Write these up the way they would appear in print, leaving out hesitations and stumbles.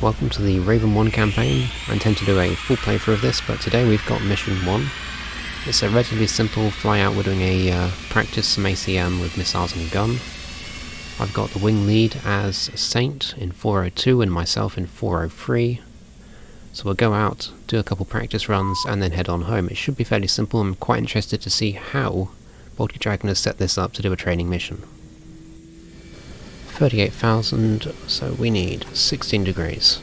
welcome to the Raven 1 campaign. I intend to do a full playthrough of this, but today we've got mission 1. It's a relatively simple fly out. We're doing a practice some ACM with missiles and a gun. I've got the wing lead as Saint in 402 and myself in 403. So we'll go out, do a couple practice runs, and then head on home. It should be fairly simple. I'm quite interested to see how Baltic Dragon has set this up to do a training mission. 38,000, so we need 16 degrees.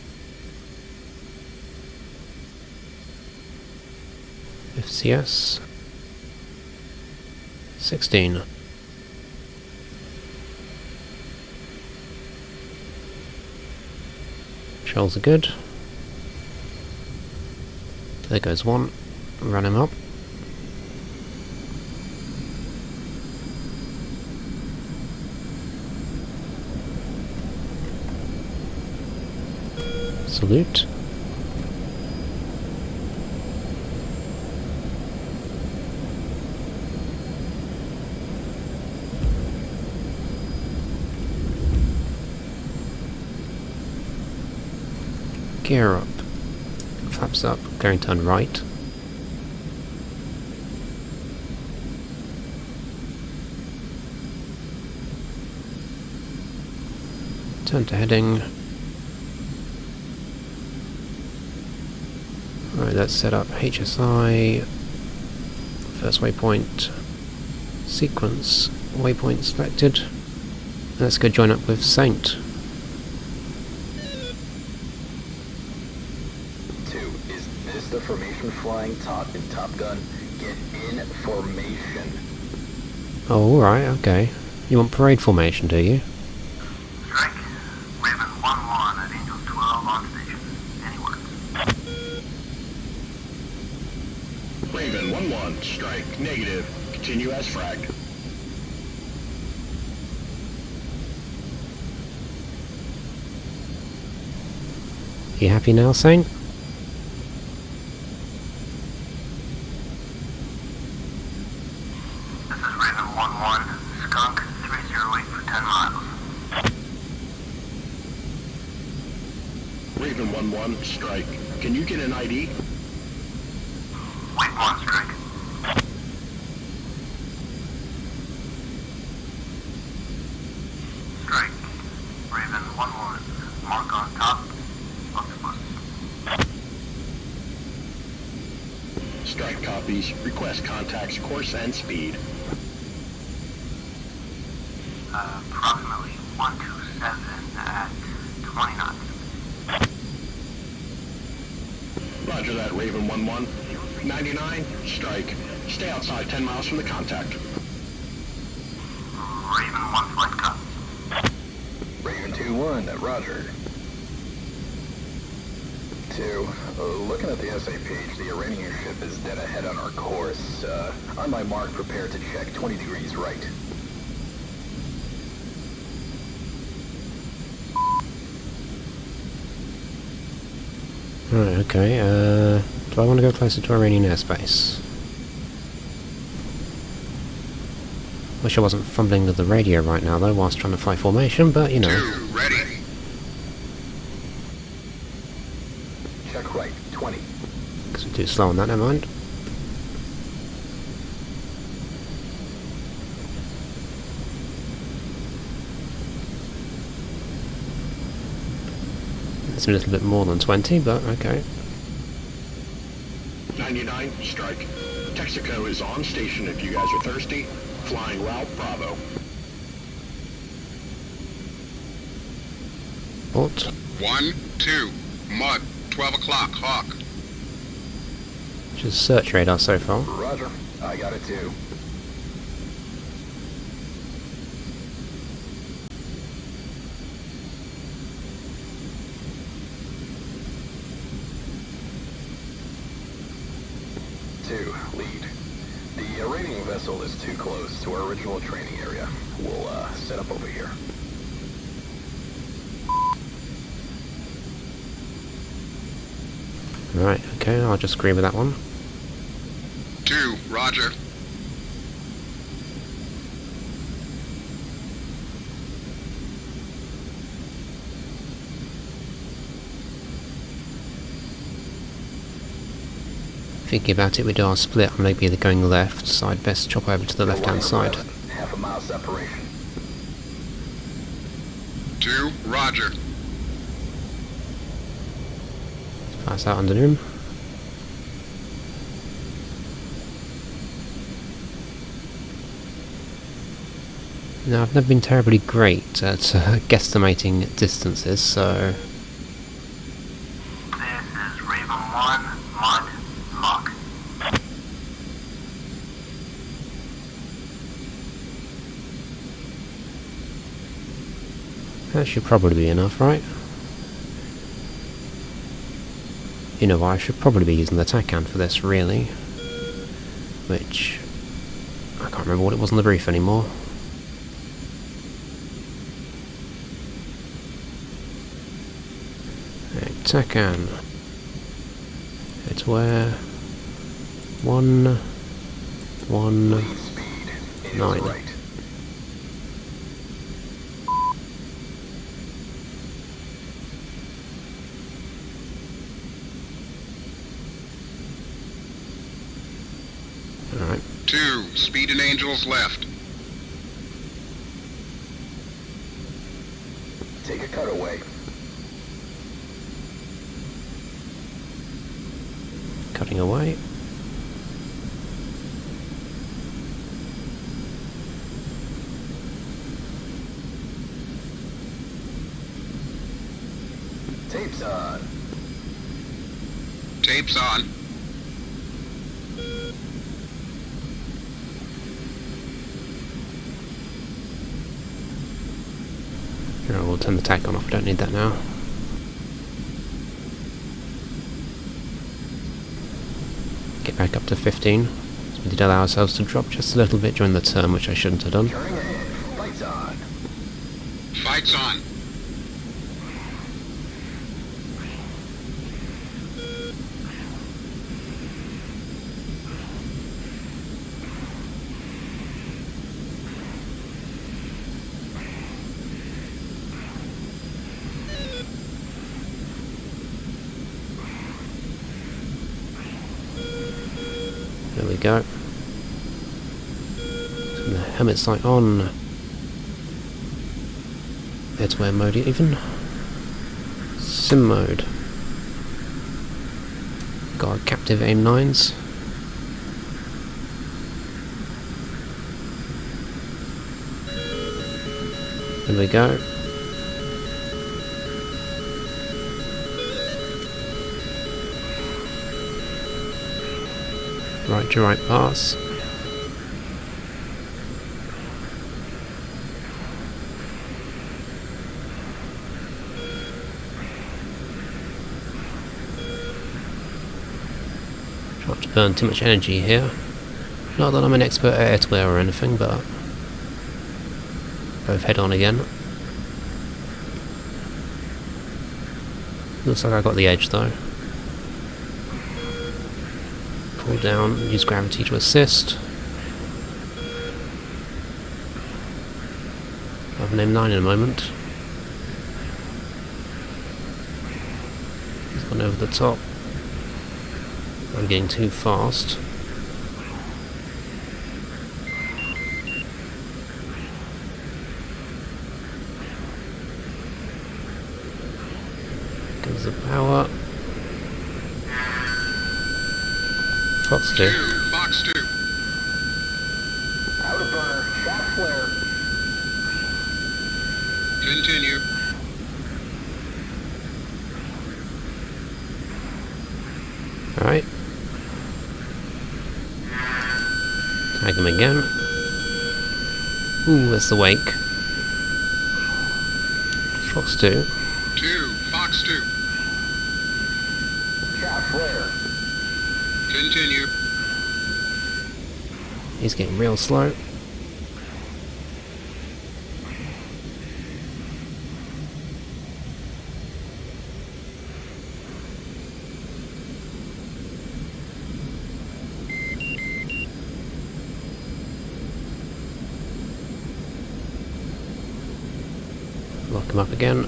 FCS 16. Controls are good. There goes one. Run him up. Salute. Gear up. Flaps up. Going to turn right. Turn to heading. Alright, let's set up HSI, first waypoint, sequence, waypoint selected. Let's go join up with Saint. 2, is this the formation flying top in Top Gun? Get in formation. Oh, alright, okay. You want parade formation, do you? Strike. Raven 1-1 at Angel 12 on station. Any words? Raven 1-1, strike, negative, continue as fragged. You happy now, Saint? This is Raven 1-1, Skunk 308 for 10 miles. Raven 1-1, strike, can you get an ID? Wait 1, Strike. Strike. Raven 1-1, mark on top. Octopus. Strike copies, request contacts, course and speed. Approximately 127 at 20 knots. Roger that, Raven 1-1. 99, strike, stay outside 10 miles from the contact. Raven 1 flight copies. Raven 2-1, roger. 2, looking at the SA page, the Iranian ship is dead ahead on our course. On my mark, prepare to check 20 degrees right. Right, okay, do I want to go closer to Iranian airspace? Wish I wasn't fumbling with the radio right now though, whilst trying to fly formation, but you know. 2, ready. Check right, 20. Because we're too slow on that, never mind. It's a little bit more than 20, but okay. 99, strike. Texaco is on station if you guys are thirsty. Flying route Bravo. What? 1, 2, Mud, 12 o'clock, Hawk. Just search radar so far. Roger, I got it too. Lead. The Iranian vessel is too close to our original training area. We'll set up over here. Right, okay, I'll just agree with that one. 2, roger. Thinking about it, we do our split. I'm maybe going left, so I'd best chop over to the left-hand side. Half a mile separation. 2, roger. Pass out under him. Now, I've never been terribly great at guesstimating distances, so... This is Raven 1, Mud, Hawk. That should probably be enough, right? You know what, I should probably be using the TACAN for this, really. Which... I can't remember what it was on the brief anymore. TACAN. It's where... 119. Right. Alright. 2, speed and angels left. Take a cutaway. Cutting away. Tape's on. Tape's on. Sure, we'll turn the TACAN off, we don't need that now. Get back up to 15. So we did allow ourselves to drop just a little bit during the turn, which I shouldn't have done. Turning ahead. Lights on. Fight's on. There we go. Turn the helmet sight on. Air-to-air mode even. Sim mode. Got captive aim 9s. There we go. Right to right pass. Try not to burn too much energy here. Not that I'm an expert at air-to-air or anything, but both head on again. Looks like I got the edge though. Pull down, use gravity to assist. I'll have an M9 in a moment. He's gone over the top. I'm getting too fast. Goes the power. Fox 2. 2, Fox 2. Out of burner. Shot flare. Continue. Alright. Tag him again. Ooh, that's the wake. Fox 2. 2, Fox 2. Shot flare. Continue. He's getting real slow. Lock him up again.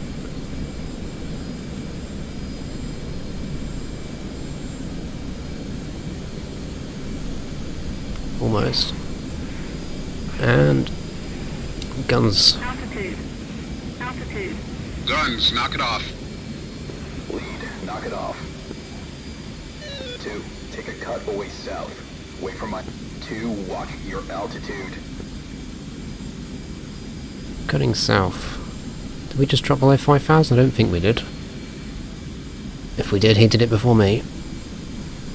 almost. And guns. Altitude. Altitude. Guns, knock it off. Lead, knock it off. 2, take a cut away south. Wait for my... 2, watch your altitude. Cutting south. Did we just drop below 5,000? I don't think we did. If we did, he did it before me.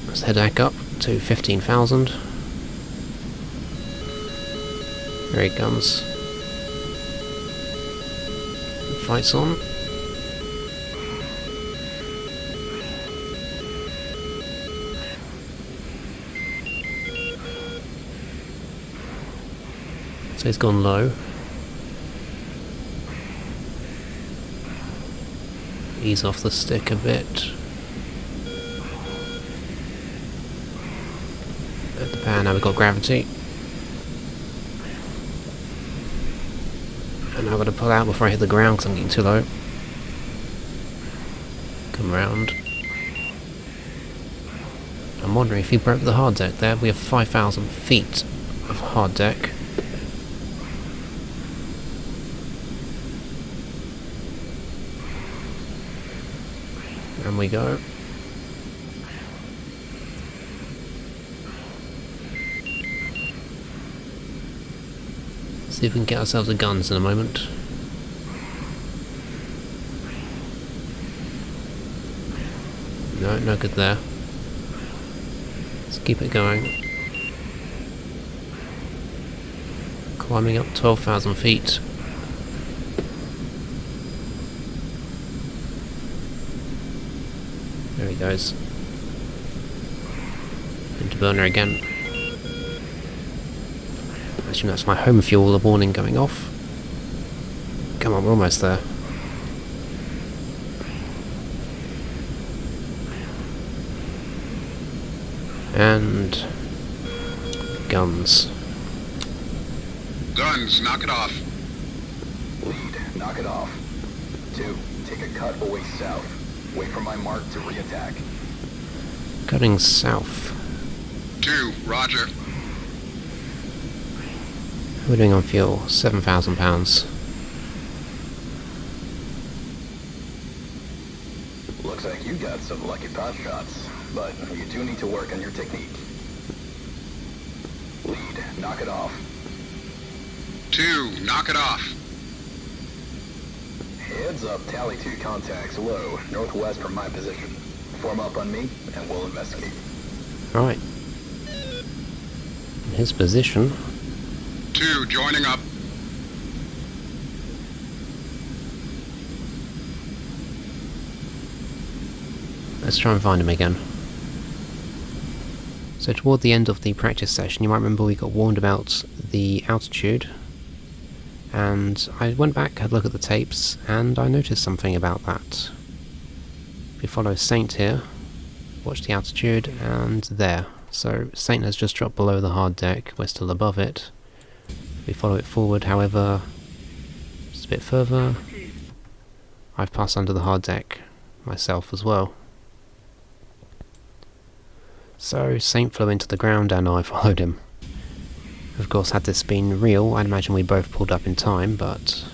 Let's head back up to 15,000. There he comes. Fight's on. So he's gone low. Ease off the stick a bit. At the power, now we've got gravity. And I've got to pull out before I hit the ground because I'm getting too low. Come round. I'm wondering if he broke the hard deck there. We have 5,000 feet of hard deck. And we go. See if we can get ourselves the guns in a moment. No, no good there. Let's keep it going. Climbing up 12,000 feet. There he goes. Into burner again. I assume that's my home fuel, the warning going off. Come on, we're almost there. And... guns. Guns, knock it off. Lead, knock it off. 2, take a cut away south. Wait for my mark to re-attack. Cutting south. 2, roger. We're doing on fuel, 7,000 pounds. Looks like you got some lucky pot shots, but you do need to work on your technique. Lead, knock it off. 2, knock it off. Heads up, tally 2 contacts low, northwest from my position. Form up on me, and we'll investigate. Right. In his position. 2, joining up. Let's try and find him again. So toward the end of the practice session, you might remember we got warned about the altitude. And I went back, had a look at the tapes, and I noticed something about that. If we follow Saint here, watch the altitude, and there. So Saint has just dropped below the hard deck, we're still above it. We follow it forward, however, just a bit further. I've passed under the hard deck myself as well. So Saint flew into the ground and I followed him. Of course, had this been real, I'd imagine we both pulled up in time, but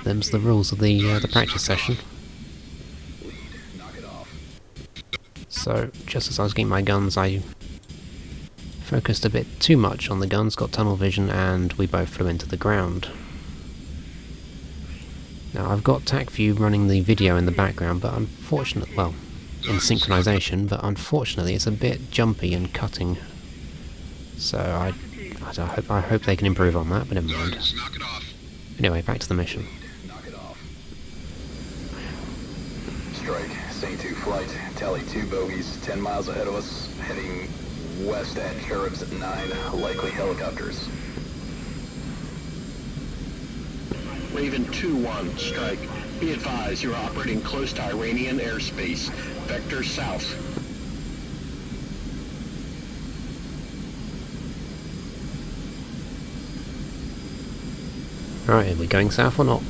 them's the rules of the practice session. So, just as I was getting my guns, I focused a bit too much on the guns, got tunnel vision, and we both flew into the ground. Now, I've got Tacview running the video in the background, but unfortunately, well, in synchronization, but unfortunately it's a bit jumpy and cutting. So I hope they can improve on that, but never mind. Guns, knock it off. Anyway, back to the mission. Knock it off. Strike, Saint 2 flight, tally 2 bogies, 10 miles ahead of us, heading west at Cherubs 9, likely helicopters. Raven 2-1, strike. Be advised, you're operating close to Iranian airspace. Vector south. Alright, are we going south or not?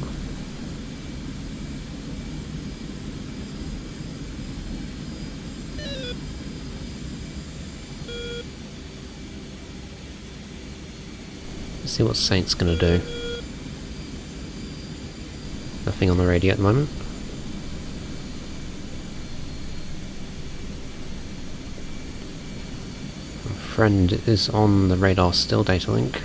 Let's see what Saint's gonna do. Nothing on the radio at the moment. Friend is on the radar still, data link.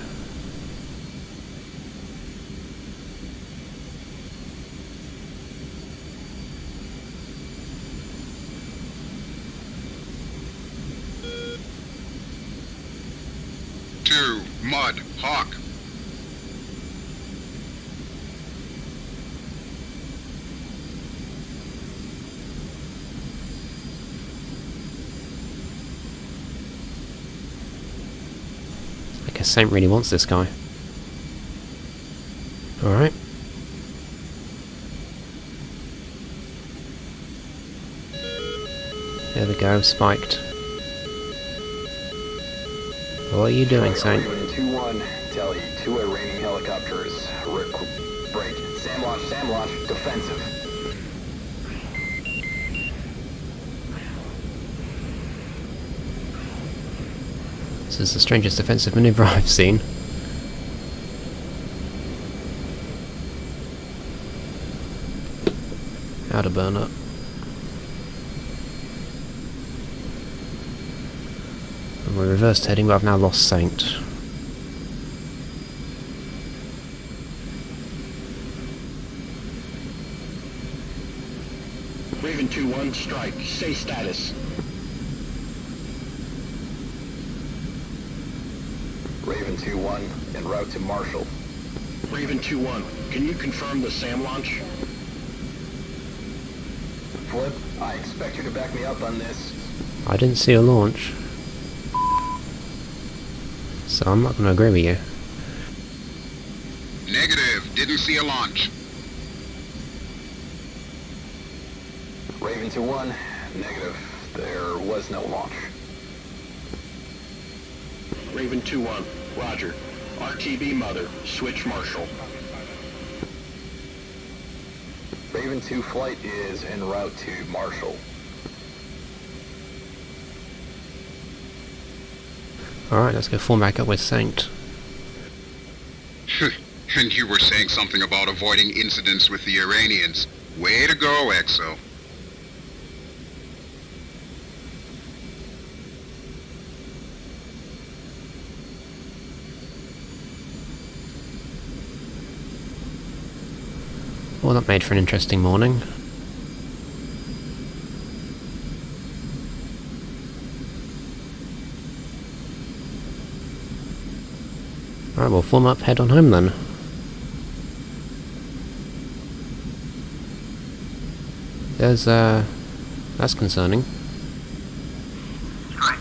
Mud, Hawk. I guess Saint really wants this guy. Alright. There we go, spiked. What are you doing, Saint? 2-1, tally, 2 Iranian helicopters. Break. SAM launch, defensive. This is the strangest defensive maneuver I've seen. Outer burner. And we're reversed heading, but I've now lost Saint. Raven 2-1, strike. Say status. Raven 2-1, en route to Marshall. Raven 2-1, can you confirm the SAM launch? Flip, I expect you to back me up on this. I didn't see a launch, so I'm not going to agree with you. Negative, didn't see a launch. Raven 2-1, negative. There was no launch. Raven 2-1, roger. RTB Mother, switch Marshall. Raven 2 flight is en route to Marshall. Alright, let's go form back up with Saint. And you were saying something about avoiding incidents with the Iranians. Way to go, EXO. Well, that made for an interesting morning. Alright, we'll form up, head on home then. There's, that's concerning. Strike.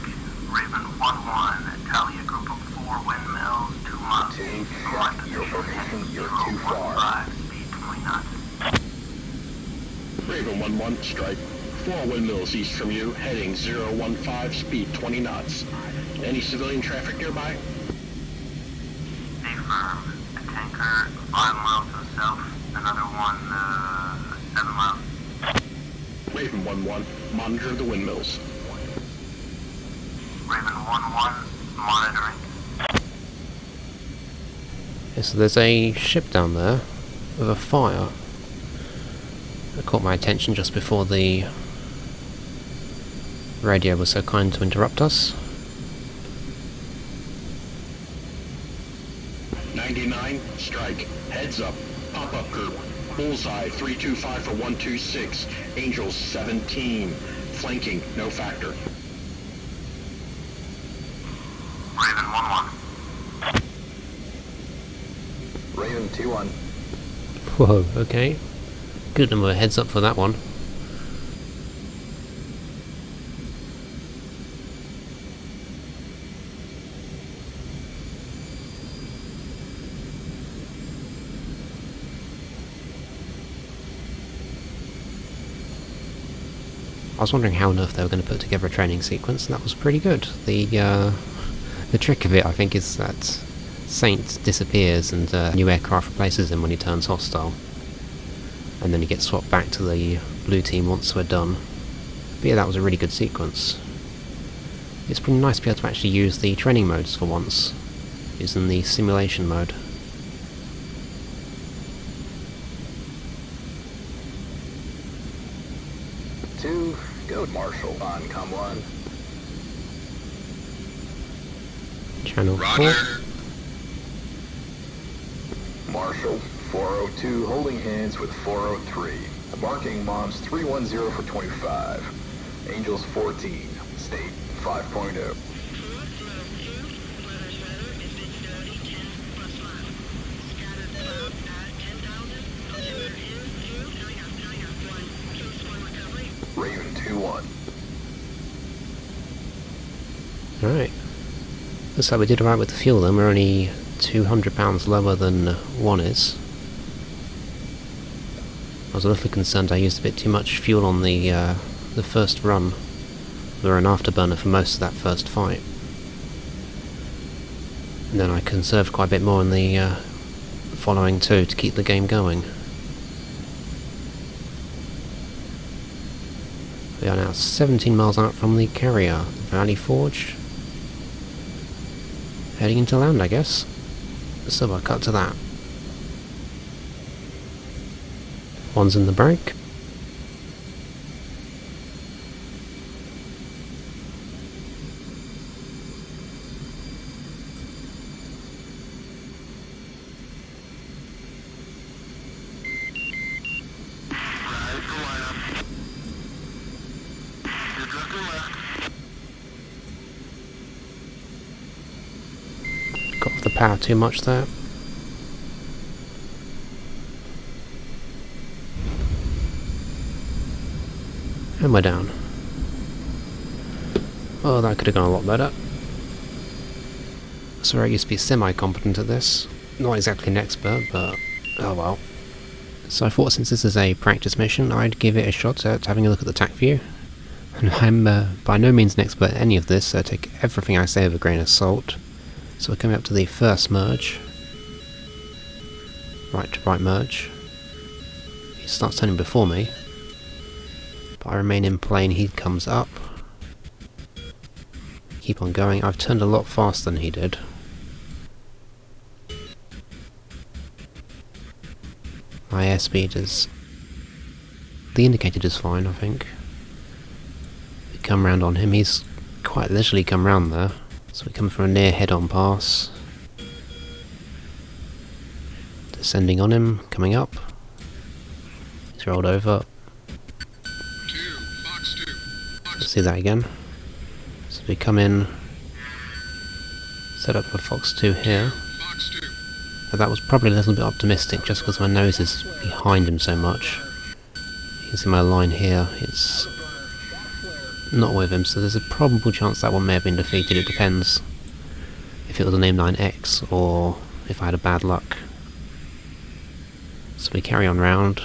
Raven 1-1, tally a group of 4 windmills, 2 miles east from my Your position, formation, you're too far. 015, speed 20 knots. Raven 1-1, strike. 4 windmills east from you, heading 015, speed 20 knots. Any civilian traffic nearby? Affirm. A tanker 5 miles to the south, another one 7 miles. Raven 1-1, monitor the windmills. Raven 1-1, monitoring. Yeah, so there's a ship down there with a fire. It caught my attention just before the radio was so kind to interrupt us. 99, strike. Heads up. Pop-up group. Bullseye 325 for 126. Angels 17. Flanking, no factor. Raven 1-1. Raven 2-1. Whoa, okay. Good number of heads up for that one. I was wondering how on earth they were going to put together a training sequence, and that was pretty good. The trick of it, I think, is that Saint disappears and new aircraft replaces him when he turns hostile. And then he gets swapped back to the blue team once we're done. But yeah, that was a really good sequence. It's pretty nice to be able to actually use the training modes for once. using the simulation mode. Two, go Marshall on com1. Channel 4. Roger. Marshall 402 holding hands with 403. Marking Moms 310 for 25. Angels 14. State 5.0. Raven 2-1. Alright. Looks like we did alright with the fuel then. We're only 200 pounds lower than 1 is. I was a little concerned I used a bit too much fuel on the first run. We were an afterburner for most of that first fight. And then I conserved quite a bit more in the following two to keep the game going. We are now 17 miles out from the carrier, Valley Forge. Heading into land, I guess. So I'll cut to that. One's in the brake. Got off the power too much there. And we're down. Oh, that could have gone a lot better. Sorry, I used to be semi-competent at this. Not exactly an expert, but oh well. So I thought since this is a practice mission, I'd give it a shot at having a look at the Tacview. And I'm by no means an expert at any of this, so take everything I say with a grain of salt. So we're coming up to the first merge. Right to right merge. He starts turning before me. But I remain in plane, he comes up. Keep on going. I've turned a lot faster than he did. My airspeed is... the indicator is fine, I think. We come round on him, he's quite leisurely come round there. So we come from a near head-on pass. Descending on him, coming up. He's rolled over. Let's see that again. So we come in, set up a Fox 2 here. But that was probably a little bit optimistic just because my nose is behind him so much. You can see my line here, it's not with him, so there's a probable chance that one may have been defeated. It depends if it was an M9X or if I had a bad luck. So we carry on round,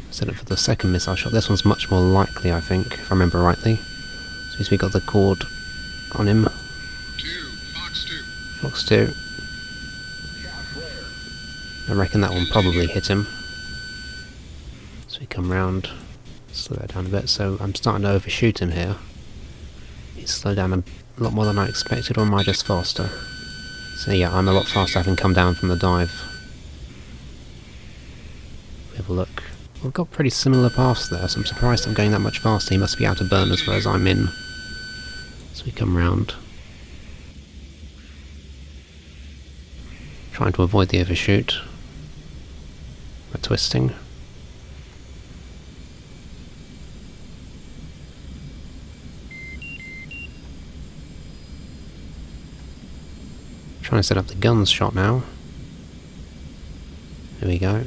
set up for the second missile shot. This one's much more likely, I think, if I remember rightly. So we got the cord on him. Fox 2. I reckon that one probably hit him. So we come round, slow that down a bit, so I'm starting to overshoot him here. He's slowed down a lot more than I expected, or am I just faster? So yeah, I'm a lot faster having come down from the dive. We have a look. We've got pretty similar paths there, so I'm surprised I'm going that much faster. He must be out of burners, whereas I'm in. So we come round. Trying to avoid the overshoot. We're twisting. Trying to set up the guns shot now. There we go.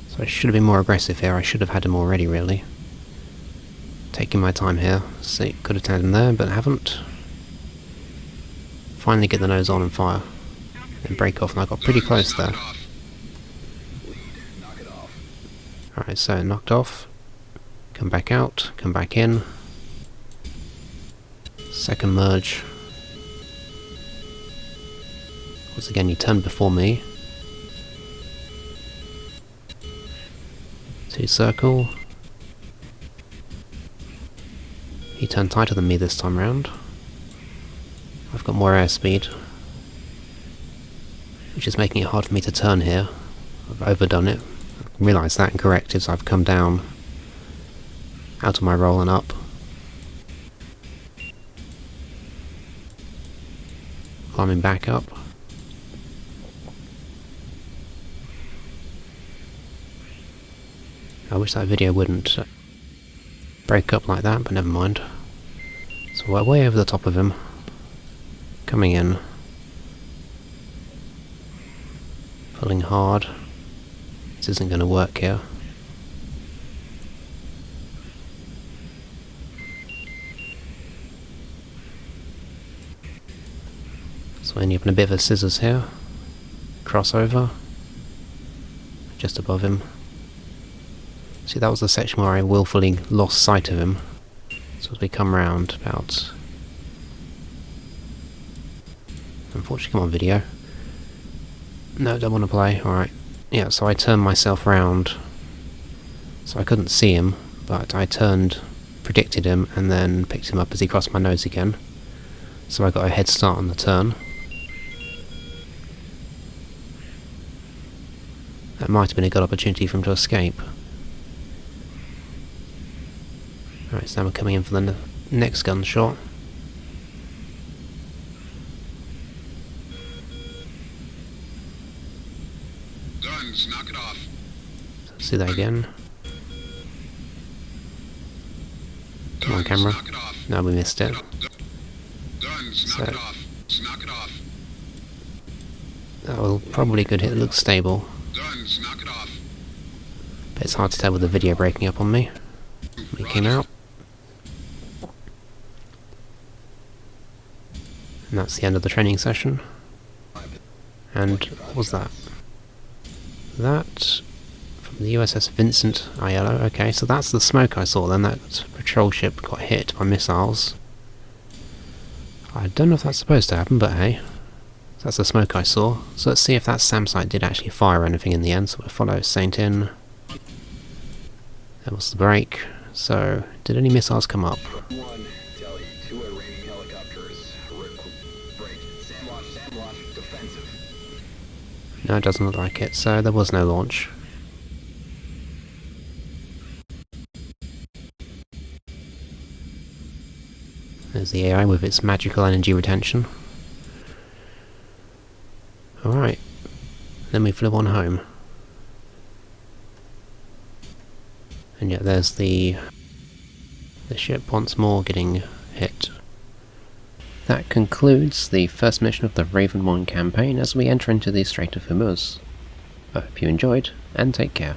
So I should have been more aggressive here. I should have had him already, really. Taking my time here. See, could have had him there, but haven't. Finally get the nose on and fire. Then break off, and I got pretty close there. Alright, so knocked off. Come back out, come back in. Second merge. Once again, you turn before me. Two circle. He turned tighter than me this time round. I've got more airspeed, which is making it hard for me to turn here. I've overdone it. I realised that and corrected, so I've come down out of my roll and up. Climbing back up. I wish that video wouldn't break up like that, but never mind. So we're way over the top of him. Coming in. Pulling hard. This isn't going to work here. So ending up in a bit of a scissors here. Crossover. Just above him. See, that was the section where I willfully lost sight of him. So as we come round about... Unfortunately, come on video. No, don't want to play. Alright. Yeah, so I turned myself round. So I couldn't see him, but I turned, predicted him, and then picked him up as he crossed my nose again. So I got a head start on the turn. That might have been a good opportunity for him to escape. Alright, so now we're coming in for the next gunshot. Guns, knock it off. See that again. Come on, camera. Knock it off. No, we missed it. Guns, knock it off. Knock it off. That will probably good hit. It looks stable. Guns, knock it off. But it's hard to tell with the video breaking up on me. We came out. And that's the end of the training session. And what was that? That from the USS Vincent Aiello. Okay, so that's the smoke I saw then. That patrol ship got hit by missiles. I don't know if that's supposed to happen, but hey. That's the smoke I saw. So let's see if that SAM site did actually fire anything in the end. So we'll follow Saint in. There was the break. So, did any missiles come up? One, Delhi, 2 Iranian helicopters. Break. SAM launch, defensive. No, it doesn't look like it. So there was no launch. There's the AI with its magical energy retention. Alright, then we flew on home. And yet there's the ship once more getting hit. That concludes the first mission of the Raven 1 campaign as we enter into the Strait of Hormuz. I hope you enjoyed, and take care.